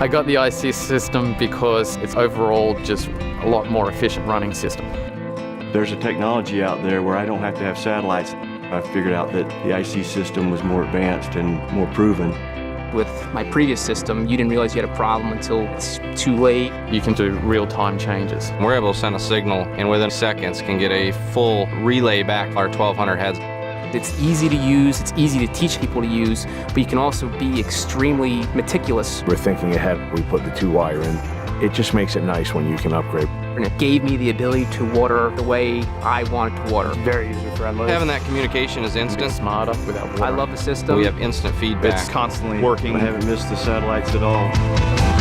I got the IC system because it's overall just a lot more efficient running system. There's a technology out there where I don't have to have satellites. I figured out that the IC system was more advanced and more proven. With my previous system, you didn't realize you had a problem until it's too late. You can do real-time changes. We're able to send a signal and within seconds can get a full relay back our 1200 heads. It's easy to use, it's easy to teach people to use, but you can also be extremely meticulous. We're thinking ahead. We put the 2-wire in. It just makes it nice when you can upgrade. And it gave me the ability to water the way I wanted to water. Very user-friendly. Having that communication is instant. Smarter without water. I love the system. We have instant feedback. It's constantly working. I haven't missed the satellites at all.